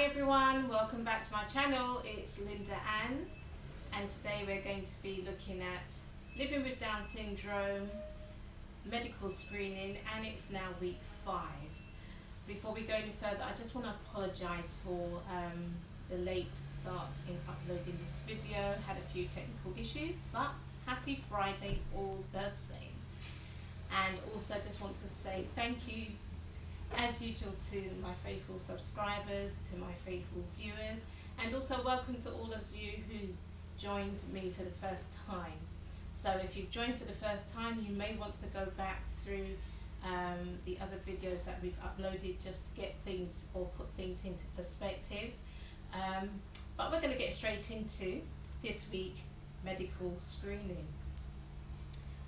everyone, welcome back to my channel. It's Linda Ann, and today we're going to be looking at living with Down syndrome, medical screening, and it's now week 5. Before we go any further, I just want to apologise for the late start in uploading this video. Had a few technical issues, but happy Friday all the same. And also just want to say thank you as usual to my faithful subscribers, to my faithful viewers, and also welcome to all of you who's joined me for the first time. So if you've joined for the first time, you may want to go back through the other videos that we've uploaded just to get things or put things into perspective. But we're going to get straight into this week medical screening.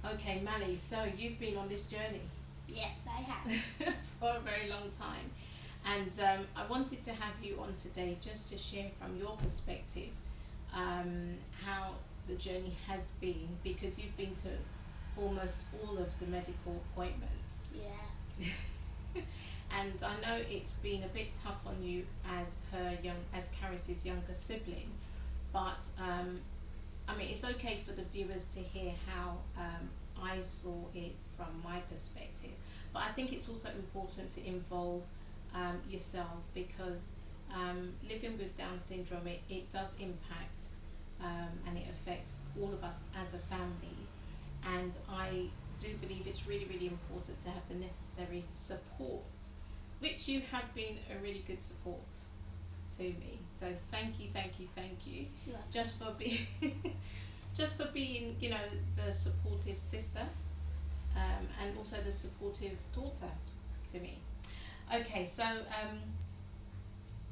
Okay, Mally, so you've been on this journey. Yes, I have. For a very long time, and I wanted to have you on today just to share from your perspective how the journey has been, because you've been to almost all of the medical appointments. Yeah. And I know it's been a bit tough on you as Caris's younger sibling, but I mean, it's okay for the viewers to hear how I saw it from my perspective, but I think it's also important to involve yourself, because living with Down syndrome, it does impact and it affects all of us as a family, and I do believe it's really, really important to have the necessary support, which you have been a really good support to me. So thank you, thank you, thank you. Yeah. Just for being just for being, you know, the supportive sister, and also the supportive daughter to me. Okay, so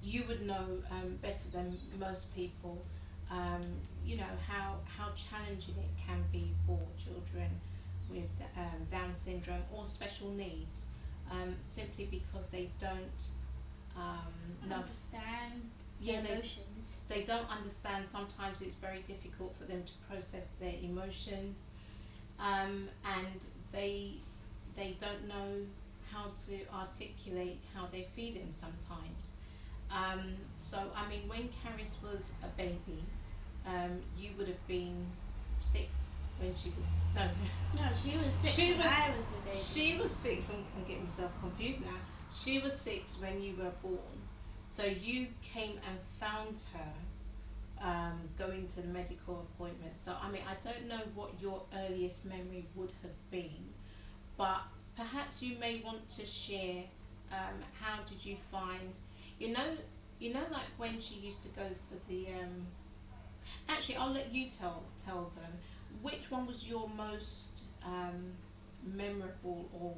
you would know better than most people, you know, how challenging it can be for children with Down syndrome or special needs, simply because they don't understand yeah, emotions. they don't understand. Sometimes it's very difficult for them to process their emotions, and they don't know how to articulate how they're feeling sometimes. So I mean, when Caris was a baby, you would have been 6 when she was No, she was 6 She when was- I was a baby. she was 6. I'm getting myself confused now. She was 6 when you were born, so you came and found her going to the medical appointment. So I mean, I don't know what your earliest memory would have been, but perhaps you may want to share how did you find, you know, like when she used to go for the actually I'll let you tell them which one was your most memorable, or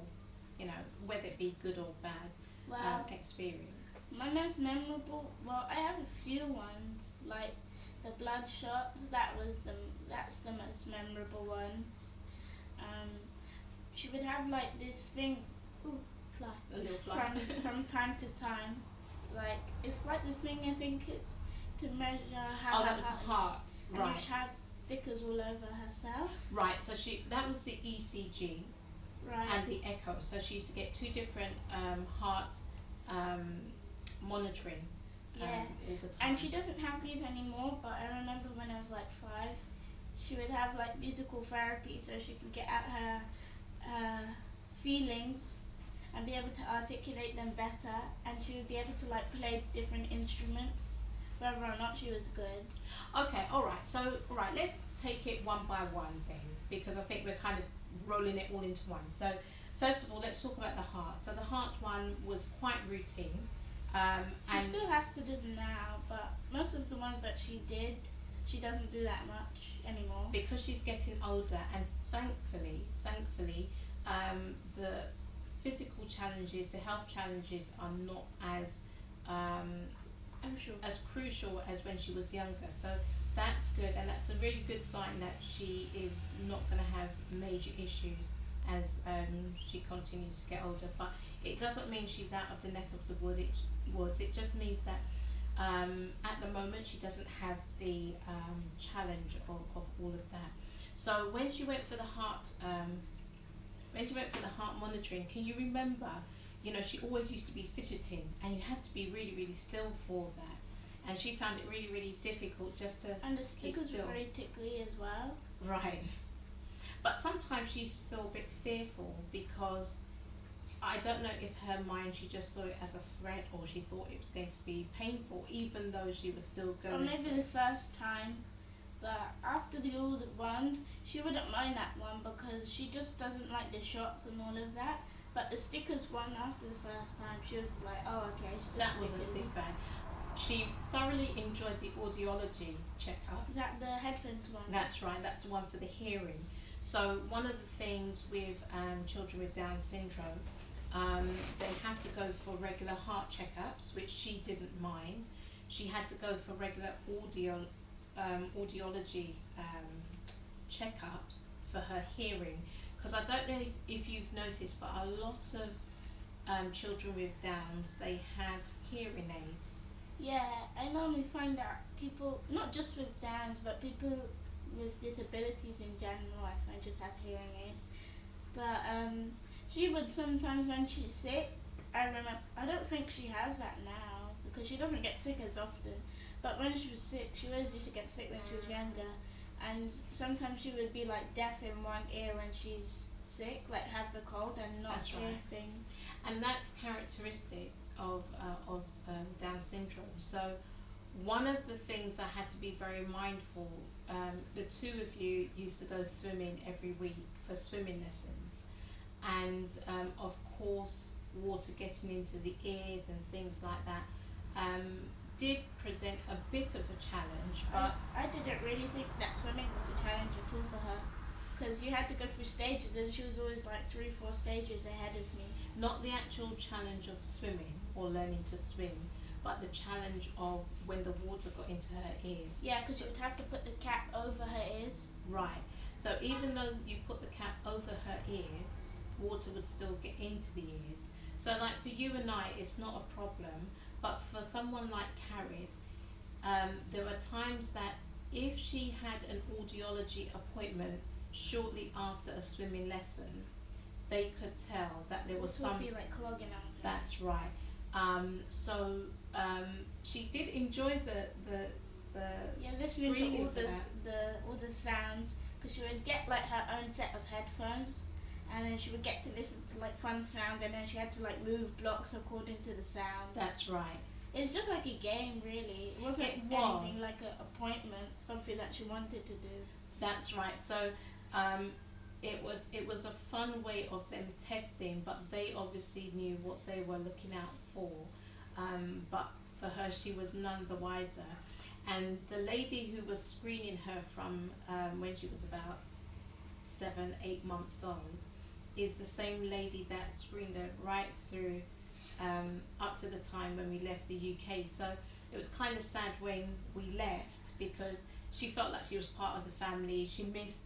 you know, whether it be good or bad Well, experience. my most memorable. Well, I have a few ones, like the blood shots. That's the most memorable ones. She would have like this thing. Ooh, fly. A little fly. From time to time, like it's like this thing. I think it's to measure how Oh, her that was the is. heart, And right? she has stickers all over herself. Right. So that was the ECG Right. and the echo. So she used to get 2 different heart monitoring Yeah. all the time. And she doesn't have these anymore, but I remember when I was like 5, she would have like musical therapy so she could get out her feelings and be able to articulate them better, and she would be able to like play different instruments, whether or not she was good. Okay, all right. So, all right, let's take it one by one then, because I think we're kind of rolling it all into one. So, first of all, let's talk about the heart. So, the heart one was quite routine, She and still has to do them now, but most of the ones that she did, she doesn't do that much anymore. because she's getting older, and thankfully, the physical challenges, the health challenges, are not as I'm sure. as crucial as when she was younger. So that's good, and that's a really good sign that she is not going to have major issues as she continues to get older. But it doesn't mean she's out of the neck of the woods. It just means that at the moment she doesn't have the challenge of all of that. So when she went for the heart monitoring, can you remember, you know, she always used to be fidgeting, and you had to be really, really still for that. And she found it really, really difficult just to And the keep stickers still. were very tickly as well. Right. But sometimes she used to feel a bit fearful because I don't know if her mind, she just saw it as a threat or she thought it was going to be painful even though she was still Or going maybe for the it. first time. But after the older ones, she wouldn't mind that one because she just doesn't like the shots and all of that. But the stickers one after the first time, she was like, oh okay, it's just That wasn't stickers. too bad. She thoroughly enjoyed the audiology checkup. Is that the headphones one? That's right, that's the one for the hearing. So one of the things with children with Down syndrome, they have to go for regular heart checkups, which she didn't mind. She had to go for regular audiology checkups for her hearing. Because I don't know if you've noticed, but a lot of children with Downs, they have hearing aids. Yeah, I normally find that people, not just with Downs, but people with disabilities in general, I find just have hearing aids. But she would sometimes when she's sick, I don't think she has that now because she doesn't get sick as often. But when she was sick, she always used to get sick when she was younger. And sometimes she would be like deaf in one ear when she's sick, like have the cold and not That's hear right. things. And that's characteristic of Down syndrome. So one of the things I had to be very mindful, the two of you used to go swimming every week for swimming lessons, and of course water getting into the ears and things like that did present a bit of a challenge, but I didn't really think that swimming was a challenge at all for her because you had to go through stages and she was always like 3-4 stages ahead of me. not the actual challenge of swimming or learning to swim, but the challenge of when the water got into her ears. Yeah, because you would have to put the cap over her ears. Right. So even though you put the cap over her ears, water would still get into the ears. So like for you and I, it's not a problem, but for someone like Carrie's, there were times that if she had an audiology appointment shortly after a swimming lesson, they could tell that there was It would some. be like clogging up. That's right. So she did enjoy the Yeah, listening to screening all for that. all the sounds because she would get like her own set of headphones, and then she would get to listen to like fun sounds, and then she had to like move blocks according to the sounds. That's right. It's just like a game, really. It wasn't It was. anything like an appointment, something that she wanted to do. That's right. So it was a fun way of them testing, but they obviously knew what they were looking out for. But for her, she was none the wiser. And the lady who was screening her from when she was about 7, 8 months old is the same lady that screened her right through up to the time when we left the UK. So it was kind of sad when we left because she felt like she was part of the family. She missed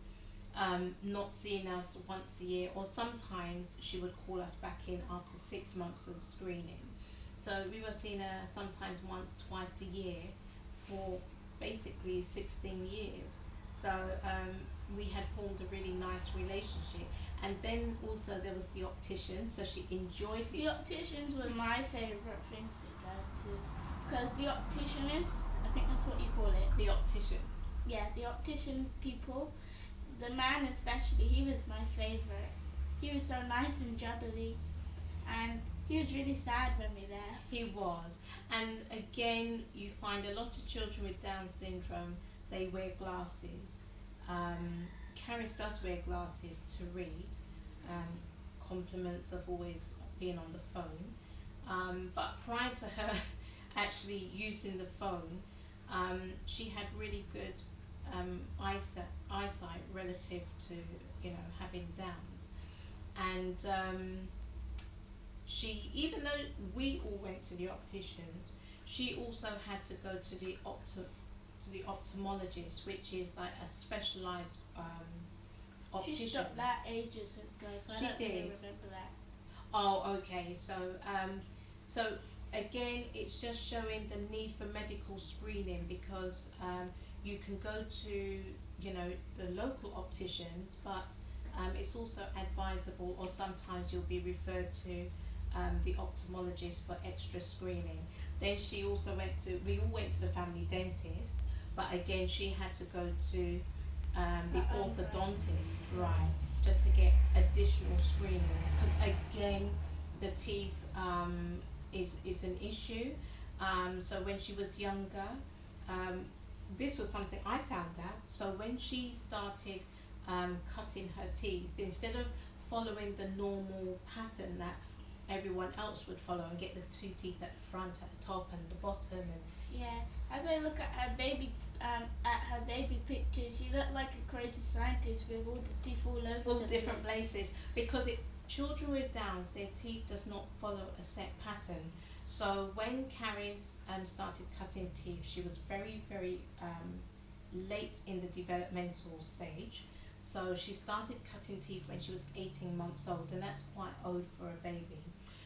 not seeing us once a year, or sometimes she would call us back in after 6 months of screening. So we were seeing her sometimes once, twice a year for basically 16 years. So we had formed a really nice relationship. And then also there was the optician, so she enjoyed The opticians were my favourite things to go to because the opticianists, I think that's what you call it. the optician. Yeah, the optician people. The man especially, he was my favourite. He was so nice and jubbly, and he was really sad when we left. He was. And again, you find a lot of children with Down syndrome, they wear glasses. Caris does wear glasses to read. Compliments of always being on the phone. But prior to her actually using the phone, she had really good eyesight relative to having Downs. And she, even though we all went to the opticians, she also had to go to the ophthalmologist, which is like a specialised optician. She stopped that ages ago, so She I don't really did. remember that. Oh, okay. So again, it's just showing the need for medical screening because you can go to the local opticians, but it's also advisable, or sometimes you'll be referred to the ophthalmologist for extra screening. Then she also we all went to the family dentist, but again she had to go to the orthodontist, right, just to get additional screening. Again, the teeth is an issue. So when she was younger, um, this was something I found out. So when she started cutting her teeth, instead of following the normal pattern that everyone else would follow and get the two teeth at the front, at the top, and the bottom, and Yeah, as I look at her baby pictures, she looked like a crazy scientist with all the teeth all over all the different place. places, because children with Downs, their teeth does not follow a set pattern. So when Caris started cutting teeth, she was very, very late in the developmental stage. So she started cutting teeth when she was 18 months old, and that's quite old for a baby.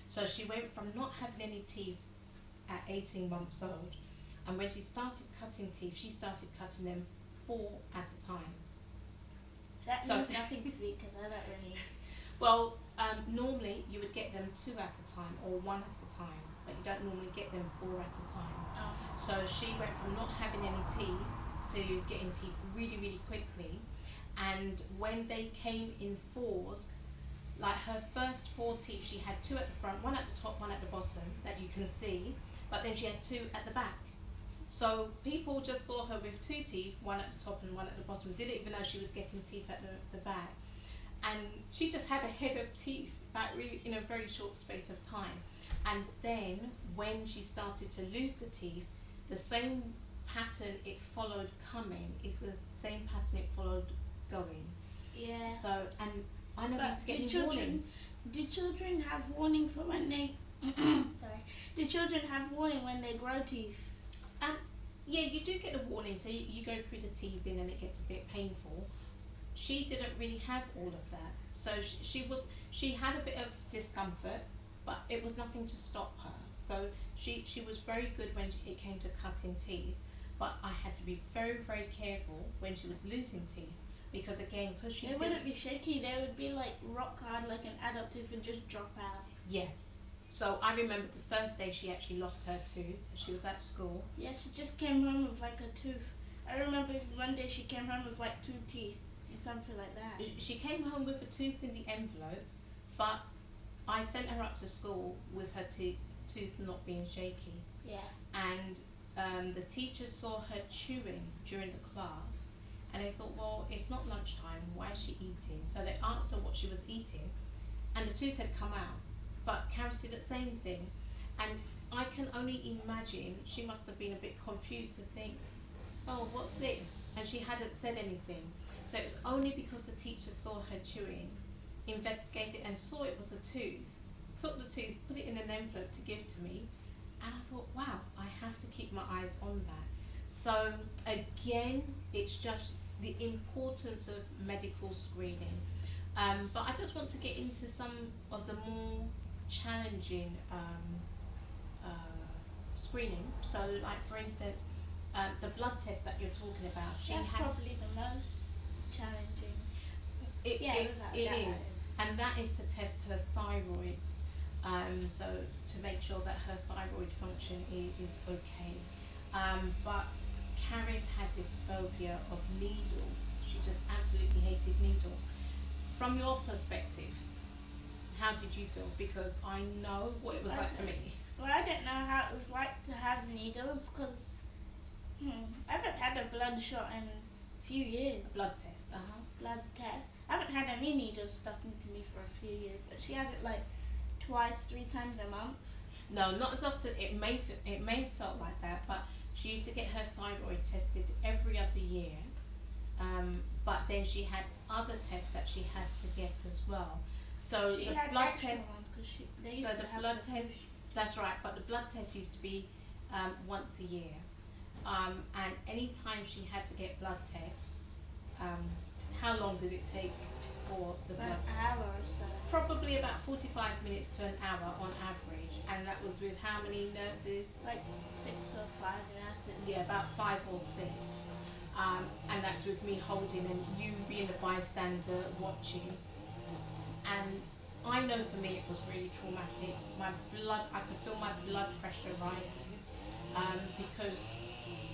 So she went from not having any teeth at 18 months old, and when she started cutting teeth, she started cutting them 4 at a time. That So- means nothing to me because I don't really. Well, normally you would get them 2 at a time or 1 at a time, but you don't normally get them 4 at a time. Oh. So she went from not having any teeth to getting teeth really, really quickly. And when they came in 4s, like her first 4 teeth, she had 2 at the front, 1 at the top, 1 at the bottom, that you can see, but then she had 2 at the back. So people just saw her with 2 teeth, 1 at the top and 1 at the bottom, didn't even know she was getting teeth at the back. And she just had a head of teeth, like really in a very short space of time. And then when she started to lose the teeth, the same pattern it followed coming is the same pattern it followed going. Yeah. So, and I never used to get do any warning. Do children have warning for when they? Sorry. Do children have warning when they grow teeth? Yeah, you do get a warning, so you go through the teething and it gets a bit painful. She didn't really have all of that, so she had a bit of discomfort, but it was nothing to stop her. So she was very good when it came to cutting teeth, but I had to be very, very careful when she was losing teeth, because again, because she They wouldn't be shaky. They would be like rock hard, like an adult tooth, and just drop out. Yeah. So I remember the first day she actually lost her tooth. She was at school. Yeah, she just came home with like a tooth. I remember one day she came home with like 2 teeth and something like that. She came home with a tooth in the envelope, but I sent her up to school with her tooth not being shaky. Yeah. And the teachers saw her chewing during the class, and they thought, well, it's not lunchtime, why is she eating? So they asked her what she was eating, and the tooth had come out, but Caris didn't say anything. And I can only imagine she must have been a bit confused to think, oh, what's this? And she hadn't said anything. So it was only because the teacher saw her chewing, investigated and saw it was a tooth, took the tooth, put it in an envelope to give to me, and I thought, wow, I have to keep my eyes on that. So again, it's just the importance of medical screening. But I just want to get into some of the more challenging screening. So like for instance, the blood test that you're talking about, That's probably the most challenging. it is, and that is to test her thyroids, so to make sure that her thyroid function is okay. But Caris had this phobia of needles. She just absolutely hated needles. From your perspective, how did you feel? Because I know what it was like for me. Well, I didn't know how it was like to have needles because I haven't had a blood shot in a few years. Blood test, Blood test. I haven't had any needles stuck into me for a few years, but she has it like twice, 3 times a month. No, not as often. It may have felt like that, but she used to get her thyroid tested every other year. But then she had other tests that she had to get as well. So She the had blood extra test. ones 'cause they used So to the have blood the test. flu. That's right. But the blood test used to be once a year. And any time she had to get blood tests, how long did it take for the About blood? an hour or so. Probably about 45 minutes to an hour on average, and that was with how many nurses? Like 6 or 5 nurses. Yeah, about 5 or 6. And that's with me holding and you being a bystander watching. And I know for me it was really traumatic. I could feel my blood pressure rising, because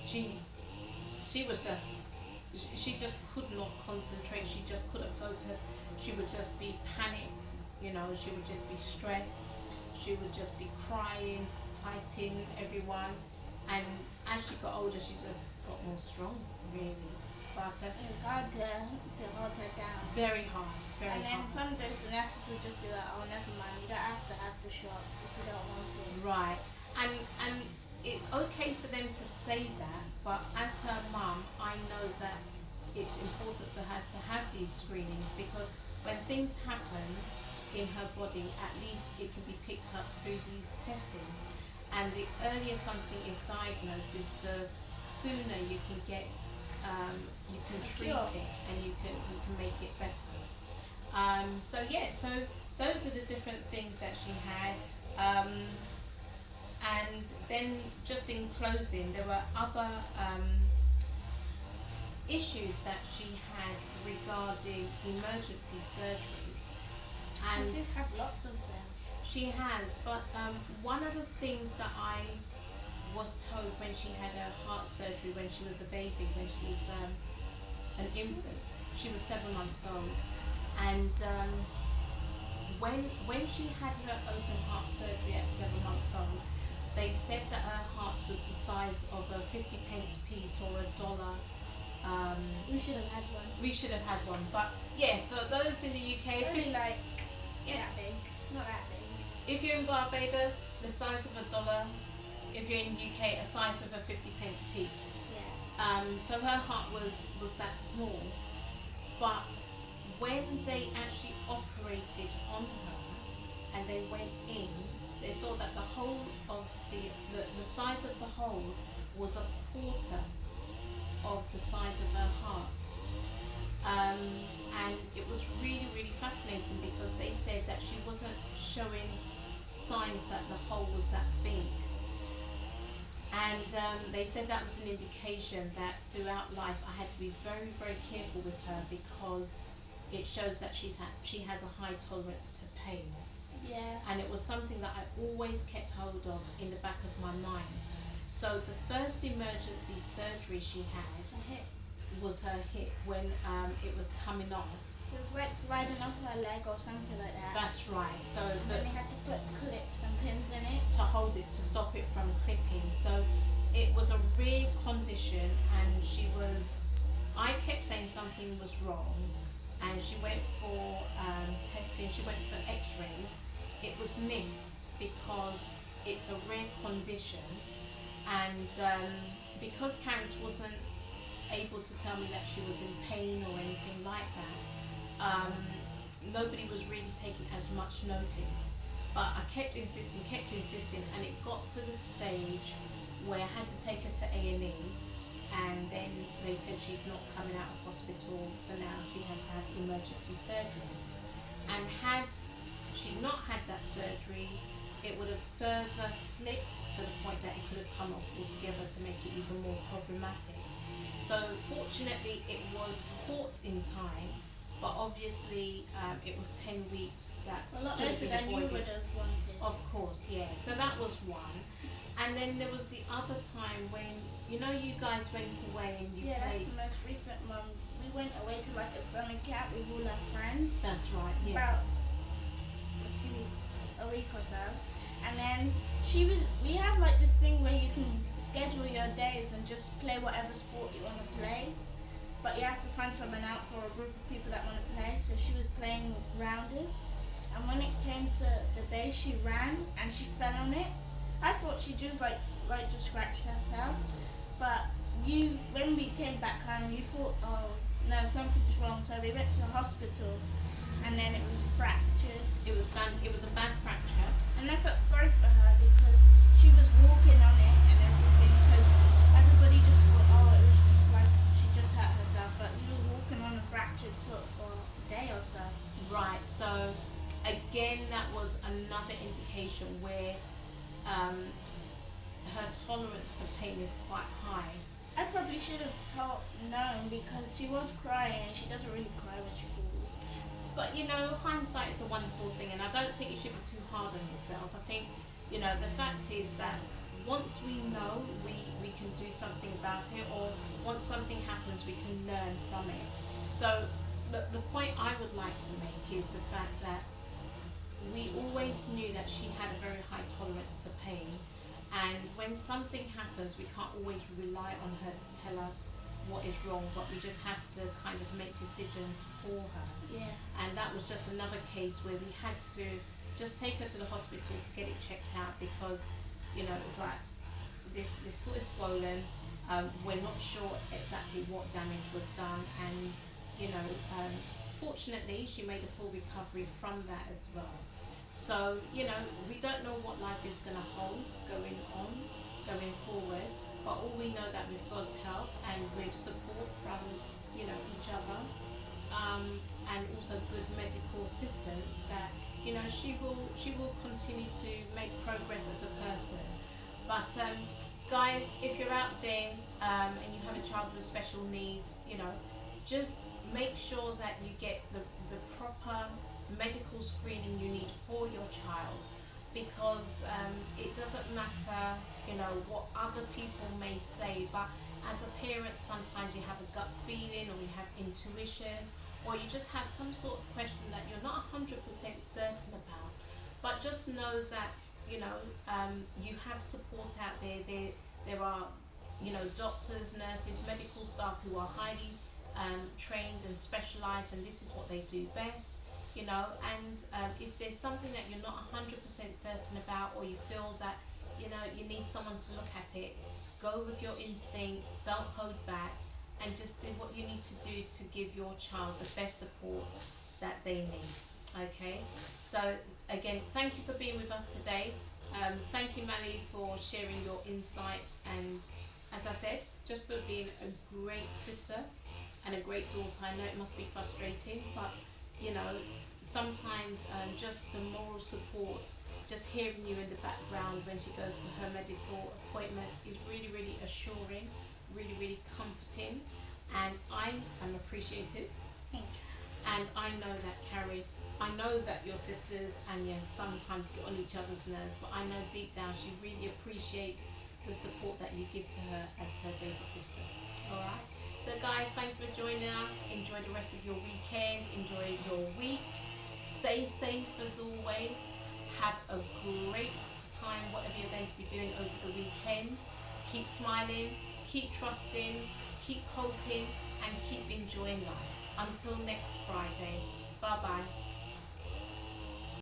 she she was just she just could not concentrate. She just couldn't focus. She would just be panicked. She would just be stressed. She would just be crying, fighting everyone. And as she got older, she just got more strong, really. But It was hard to hold her down. very hard, very And then hard. some days the nurses would just be like, oh, never mind, you don't have to have the shot if you don't want to. Right. And it's okay for them to say that, but as her mum, I know that it's important for her to have these screenings, because when things happen in her body, at least it can be picked up through these testings. And the earlier something is diagnosed, the sooner you can get, you can treat Sure. it, and you can make it better. So those are the different things that she had. And then just in closing, there were other issues that she had regarding emergency surgery. And And did have lots of them. she has, but one of the things that I was told when she had her heart surgery, when she was a baby, when she was an infant, she was 7 months old, and when she had her open heart surgery at 7 months old, they said that her heart was the size of a 50p piece or a dollar. We should have had one. We should have had one, but yeah, for those in the UK, Only like yeah, that big. Not that big. if you're in Barbados, the size of a dollar. If you're in UK, a size of a 50p piece. Yeah. So her heart was that small, but when they actually operated on her and they went in, they saw that the whole of the size of the hole was a quarter of the size of her heart. And it was really, really fascinating, because they said that she wasn't showing signs that the hole was that big. And they said that was an indication that throughout life I had to be very, very careful with her, because it shows that she has a high tolerance to pain. Yeah. And it was something that I always kept hold of in the back of my mind. So the first emergency surgery she had A hip. was her hip, when it was coming off. It was riding off her leg or something like that. That's right. So And then they had to put clips and pins in it. to hold it, to stop it from clipping. So it was a rare condition, and I kept saying something was wrong, and she went for testing, she went for x-rays. It was missed because it's a rare condition, and because Karis wasn't able to tell me that she was in pain or anything like that, nobody was really taking as much notice. But I kept insisting, and it got to the stage where I had to take her to A&E, and then they said she's not coming out of hospital, so now she has to have emergency surgery. And had she not had that surgery, it would have further slipped to the point that it could have come off altogether, to make it even more problematic. So fortunately it was caught in time, but obviously it was 10 weeks that A lot could have later been than you avoided. would have wanted. Of course, yeah. So that was one. And then there was the other time when, you guys went away and you Yeah, that's played. the most recent one. We went away to like a summer camp with all our friends. That's right, yeah. About a week or so. And then we have like this thing where you can schedule your days and just play whatever sport you want to play. But you have to find someone else or a group of people that want to play. So she was playing with rounders. And when it came to the base, she ran and she fell on it. I thought she just like just scratched herself. But when we came back home, you thought, oh no, something's wrong. So we went to the hospital, and then it was fractured. It was a bad fracture. And I felt sorry for her because she was walking on it and everything. Because everybody just thought, oh, it was just like she just hurt herself. But she was walking on a fractured foot for a day or so. Right, so again, that was another indication where her tolerance for pain is quite high. I probably should have known because she was crying and she doesn't really cry when she falls. But you know, hindsight is a wonderful thing, and I don't think you should be too hard on yourself. I think, you know, the fact is that once we know we can do something about it, or once something happens, we can learn from it. So the point I would like to make is the fact that we always knew that she had a very high tolerance to pain, and when something happens, we can't always rely on her to tell us what is wrong, but we just have to kind of make decisions for her. Yeah. And that was just another case where we had to just take her to the hospital to get it checked out, because, you know, it was like this foot is swollen. We're not sure exactly what damage was done, and you know, fortunately, she made a full recovery from that as well. So, you know, we don't know what life is going to hold going forward, but all we know that with God's help and with support from, you know, each other, and also good medical assistance, that, you know, she will continue to make progress as a person. But guys, if you're out there, and you have a child with special needs, you know, just make sure that you get the proper medical screening you need for your child, because it doesn't matter, you know, what other people may say, but as a parent, sometimes you have a gut feeling, or you have intuition, or you just have some sort of question that you're not 100% certain about. But just know that, you know, you have support out there. There are, you know, doctors, nurses, medical staff who are highly trained and specialised, and this is what they do best. You know, and if there's something that you're not 100% certain about, or you feel that, you know, you need someone to look at it, go with your instinct, don't hold back, and just do what you need to do to give your child the best support that they need. Okay, so again, thank you for being with us today. Thank you, Mally, for sharing your insight, and as I said, just for being a great sister and a great daughter. I know it must be frustrating, but you know, sometimes just the moral support, just hearing you in the background when she goes for her medical appointments, is really, really assuring, really, really comforting, and I am appreciative. Thank you. And I know that Caris, I know that your sisters and yeah, sometimes get on each other's nerves, but I know deep down she really appreciates the support that you give to her as her baby sister. Alright? So guys, thanks for joining us. Enjoy the rest of your weekend. Enjoy your week. Stay safe as always. Have a great time, whatever you're going to be doing over the weekend. Keep smiling, keep trusting, keep hoping, and keep enjoying life. Until next Friday. Bye bye.